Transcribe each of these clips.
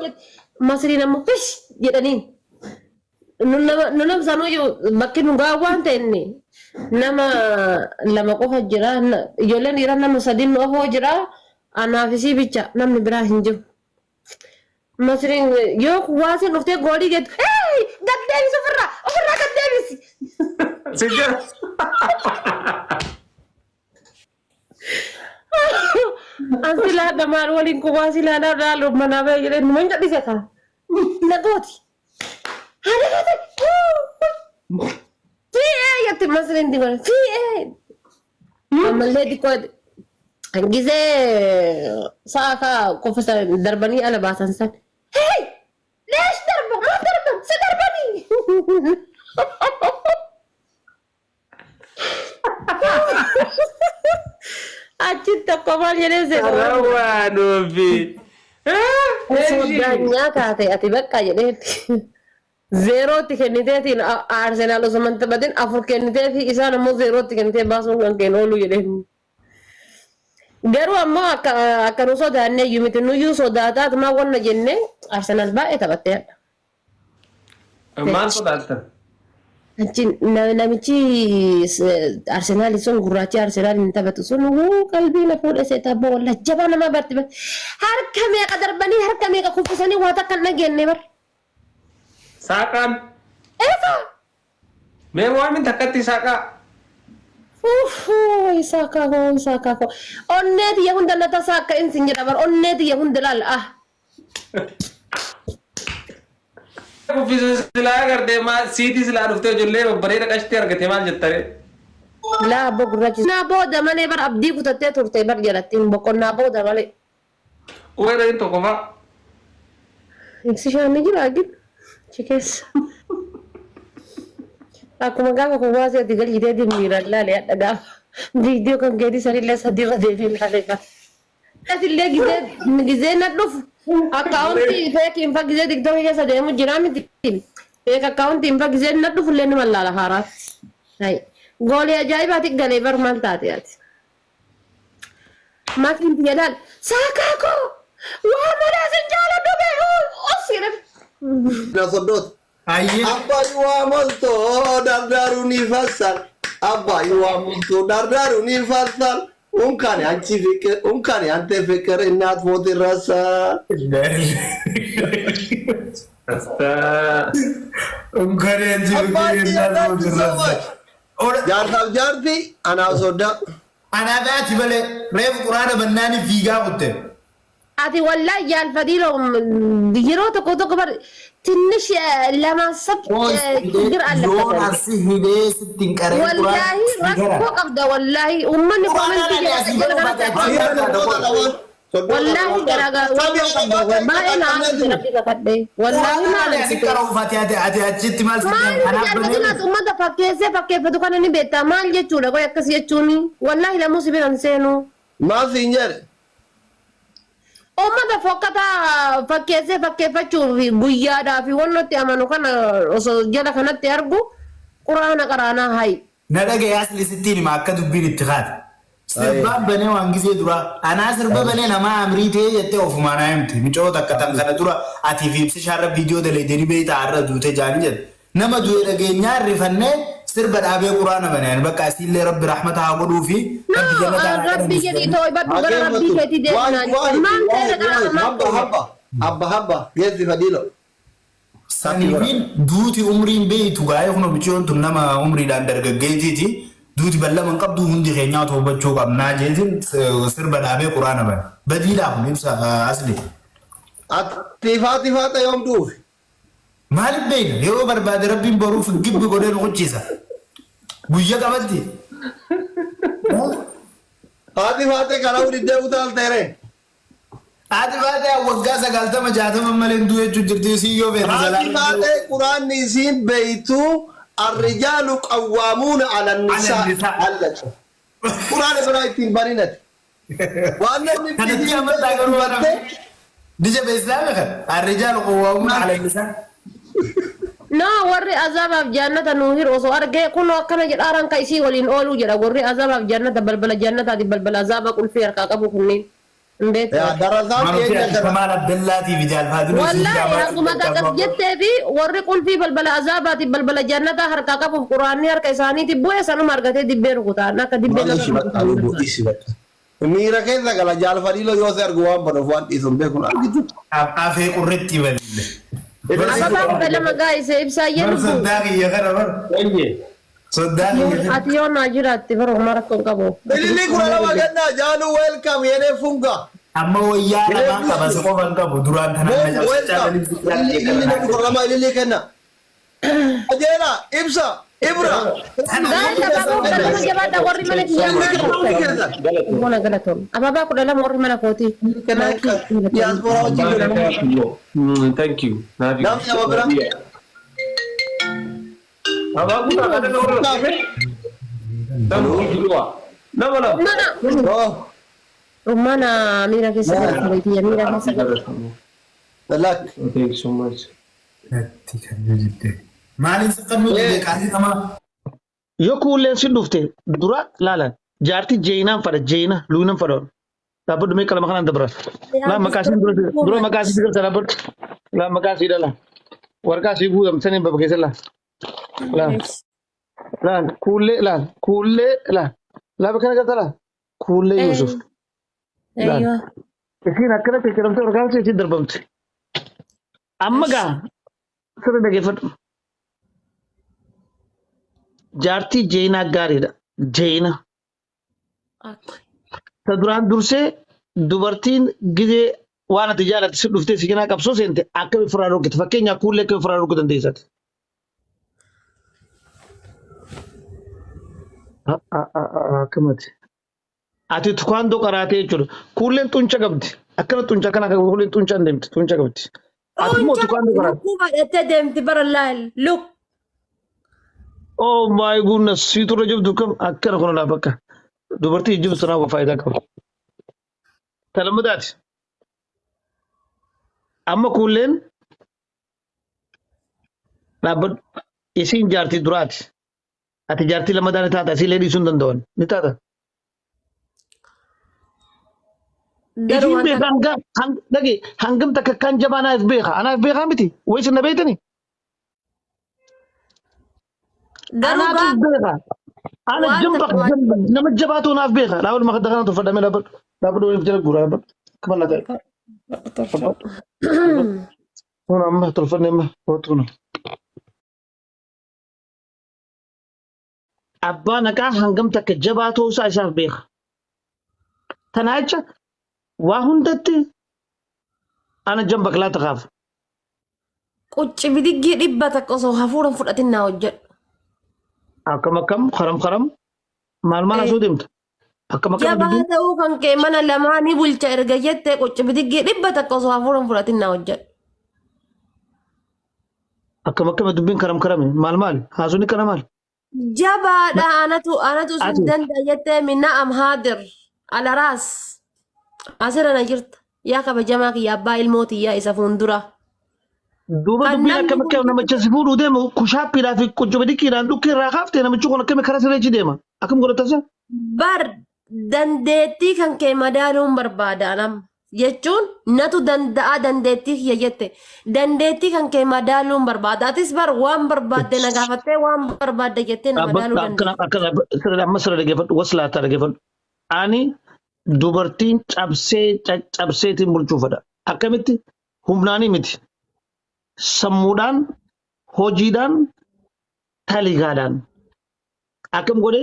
جد مصري نمو فش جدنين ننام سانو بكي نقاوان تاني نما لما قوف الجرا يولن يرانا نصدين نوهو جرا أنا في سي بيتشا نم نبرا هنجو مصري يوك واسي نفتي غولي جد هاي قد ديبس أفرا قد ديبس سجل أنتي لا دمار ولين كواسي لا لا لو منابع يلين من جد سكا نقوتي هذا هذا في إيه يا تمثلين دي في إيه أما اللي دي كود جزء ساكا كوفسا دربني على باسنسان هاي ليش دربه ما دربه سدربني أجد تقبل يلزم روانو في سودانيا كاتي أتبقى يلين زيرو تكنيتين أرسنال وسمان تبدين أفريقيا في إسان مو زيرو تكنيتين باسون كان أولو يلين garuu ammoo akka nu sodaanne iyyuu nu iyyuu sodaataat maa wanna jenne Arsenaal baay'ee taphatteedha. maal sodaattan? Achi namichi Arsenaal sun gurraachi Arsenaal hin taphatu sun qalbii na fuudhee seetaa boo walla jabaa namaa barti bar harka meeqa darbanii harka meeqa kuffisanii waa takka hin dhageenye bar. Saaqaan? Eefa! Mee waamin takkatti saaqaa? Isaka ko. Onneti ya hunda nata saka insin jira bar onneti ya hunda lal ah. Kuffisa silaa agartee maa siitii silaa dhuftee ijoollee babbareeda qashitee argate maal jettare? Laa abbo gurraachi. Naa booda malee bar abdii kutattee turte bar jalattiin boqonnaa booda malee. Uwwee tokko faa? Ibsi shaanni jira agin chikeessa. Akkuma gaafa kubbaa seeti galchitee dimmiiraan laalee hadha gaafa viidiyoo kan geedii sanillee sadiirra deemee laalee gaafa. Asillee gizee na dhufu akkaawuntii feekiin fa gizee tiktookii keessa deemu jira miti. Feek akkaawuntiin fa gizee na dhufu illee numa laala haaraatti. Goolee ajaa'ibaati galee bar maal taate ati. Maatiin biyya laal saakaa koo waa muraasa jaaladhu ga'e osire. Na soddoota. Abba yuwaamolto dardaruni fassal Abba yuwaamolto dardaruni fassal unkani anchi fikir unkani ante fikir innat foti rasa unkani anchi fikir innat foti rasa Jardal jardi ana soda ana baati bale reef qur'aana bannani fiigaa kutte ati wallahi yaan fadilo yeroo tokko bar ትንሽ ለማሰብ ችግር አለበት ወላሂ ረኮ ቀብዳ ወላሂ ኡመን ኮመንት ወላሂ ገራጋ ማይና ወላሂ ኡመን ፈከፈቱ ከነኒ ቤታ ማል ጀቹ ለቆ ያከስ ጀቹኒ ወላሂ ለሙስቢራን ሴኑ ማፊኛር Oma fokkata fakkeeffachuuf guyyaadhaa fi wantooti amanu kana osoo jala kanatti argu quraana qaraanaa hayi. Na dhagaye asli sittiin hima akka dubbiin itti kaate. Sirbaan banee waan gisee dura anaa sirba banee namaa amrii ta'ee jettee ofumaan haa himte micoota akka tan kana dura ati fi ibsi shaarra viidiyoo daleedanii beektaa har'a duute jaanii jedhe nama du'e dhageenyaa rifannee sirba dhaabee quraana baneen bakka asiillee rabbi rahmata haa godhuu fi rabbi jedhii too ibaddu gara rabbii keetii deeminaan habba geessi fadilo saniifin duuti umriin beeytu gaa'ee kun bichoon tun nama umriidhaan dargaggeetiiti duuti ballaman qabdu hundi keenyaa toobachuu qabnaa jeetiin sirba dhaabee quraana bane badiidhaaf ibsa asli tifaata yoom dhuufi maaliif beeyna yeroo barbaade rabbiin boruuf gibbi godhee nuquchiisa guyya qabatti haati faate karaa udiddee utaalteere haati faate waggaa 90-60 malee hin du'e jechuun jirti isii yoo beekne haati faate quraanni isiin beeytu arrijaalu qawwaamuuna ala nisaa allatu quraana biraa ittiin barinati waan namni kanatti amantaa garuu waan dija beeslaame kan arrijaalu qawwaamuuna ala nisaa No, warri azabaf jannata nuhir osoo argee kunoo akkana jedhaaran ka isii waliin ooluu jedha warri azabaf jannata balbala jannataati balbala azaba qulfii harkaa qabu kunniin Mbete. يا درسات ما في يا كمال عبد الله في فيديو الفاضل والله هنقوم جت في ورقون في بلبل عذابات بلبل جنة هركا كف قرآن هركا إساني تبوي سنو مرقتي دبير قطع نك دبير ميرا كذا قال جال فريلو يوسر قوام بنفوان إسم بيكون أرجو أفي قرتي بل apa bang dalam guys saya بر lupa صدقني يا غير صدقني atiyo na jirat baru marak kong kabo اللي يقول أنا ما قلنا جالو ويلكم يا فونغا أما ويا لما كبس قوان كبو دران ثنا ويلكم اللي نقول لما اللي كنا أجينا إبسا إبرا guys apa bang dalam jabat warri mana kian mana galaton apa bang aku dalam warri mana koti diaspora thank you Nabi nam ya babra apa aku tak ada orang tahu dua nama lah mana oh rumana mira que se dia mira que se لك thank you so much مالي سقمو كاسي كما yokulen si dufte dura lala jarti jaina fara jaina lunam fara tapos dumi kala makanan dabra la makasi dura makasi dura sarabot la makasi dala warka si gu am sene bab kesela la kulle la bakana katala kulle yusuf ايوه isin akara te karam to warka si darbamte amma ga sura dage fat jaartii jeenaa gaariidha. Jeena. Ta duraan dursee dubartiin gizee waan ati jaalatte si dhuftee si cinaa qabsoo seente akkami firaa rukute fakkeenyaaf kuullee akkami firaa rukuu dandeessati. Akkamati. Ati tukaandoo qaraatee jechuudha. Kuulleen xunca qabdi. Akkana xunca kana akka kuulleen xunca hin deemti. Xunca qabdi. Ati immoo tukaandoo qaraate. Kuma ete deemti bara laal look. Oh my goodness, situ rajab dukam akkana kuna la bakka. Dubartii ijjibu sanaa waa faayidaa qabu. Talammadaati. Amma kuulleen dhaabbadhu isiin jaartii duraati. Ati jaartii lammadaa ni taata. Isiillee dhiisuu hin danda'an. Ni taata. Isiin beekaa dhage hangam takka kan jabaa anaaf beeka. Anaaf beekaa miti. Wayis na beektani. Anaaf beeka. Ana jamba nama jabaatu anaaf beeka. Laawul maka dakana tolfadhamee dhaabbadhu waliif jala guuraa dhaabbadhu. Kamal ta'e. Kun amma tolfannee amma hootu kun. Abbaan haqaa hangam takka jabaatoo isaa isaaf beeka. Tanaa jecha waa hundatti ana jamba kilaa taqaaf. Qucci bidiggii dhibba takka osoo hafuudhaan fudhatin naa hojjedhu. Akkam karam maal asuu deemta. Akkam Jabaa ta'uu kan kee mana lamaanii bulcha erga jettee qucci bidiggii dhibba takka osoo hafuudhaan fudhatin naa hojjedhu. akkam dubbiin karam maal haasuni kana maal. Jabaadha anatu sun danda'a jettee minna am haadir ala raas asirra na jirta yaa kabajamaa kiyya abbaa ilmootii yaa isa fuuldura. Duuba dubbiin akkam namicha si fuudhuu deemu kushaappiidhaa fi quccuba dikiidhaan dhukkee irraa kaaftee namichi kun akkami karaa sirreechi deema akkam godhatasa. Bar dandeettii kan kee madaaluun barbaada anam jechuun natu danda'a dandeettii kiyya jette dandeettii kan kee madaaluun barbaada atis bar waan barbaadde na gaafattee waan barbaadde jettee na madaaluu dandeettii. Amma sirra dhageeffadhu waslaataa dhageeffadhu. Ani dubartiin cabseetiin bulchuufadha. Akkamitti humnaanii miti. Sammuudhaan, hojiidhaan, taligaadhaan. Akkam godhe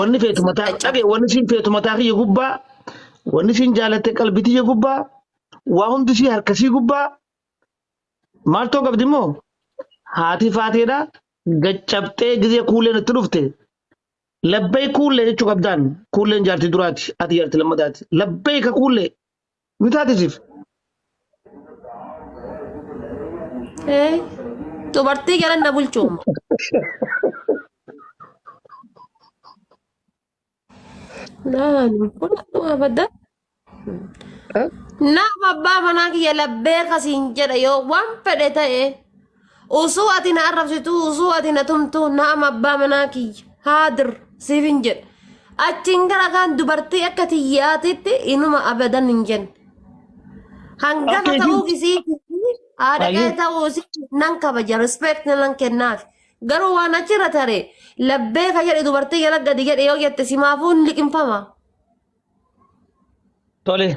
wanni feetu mataa dhage wanni siin feetu mataa kiyya gubbaa wanni siin jaalatte qalbii tiyya gubbaa waa hundi sii harkasii gubbaa maal ta'uu qabdi immoo haati faateedha gaccabxee gizee kuuleen itti dhufte labbee kuulee jechuu qabdaan kuuleen jaartii duraati ati jaartii lammadaati labbee ka kuulee ni taatisiif. Dubartii galan na bulchuuma. Nama abbaa manaa kiyya labbee kasiin jedha yoo waan fedhe ta'e usuu ati na arrabsitu usuu ati na tumtu nama abbaa manaa kiyya haadir siifin jedha Achiin gara kan dubartii akka xiyyaatitti inuma abadan hin jennu. Hangafa ta'uu isii haadha qe'ee ta'uu isii nan kabaja respect nan kennaaf. Garuu waan achirra tare labbee ka jedhe dubartii gara gadi jedhe yoo jette simaafuu hin liqinfama. Tole.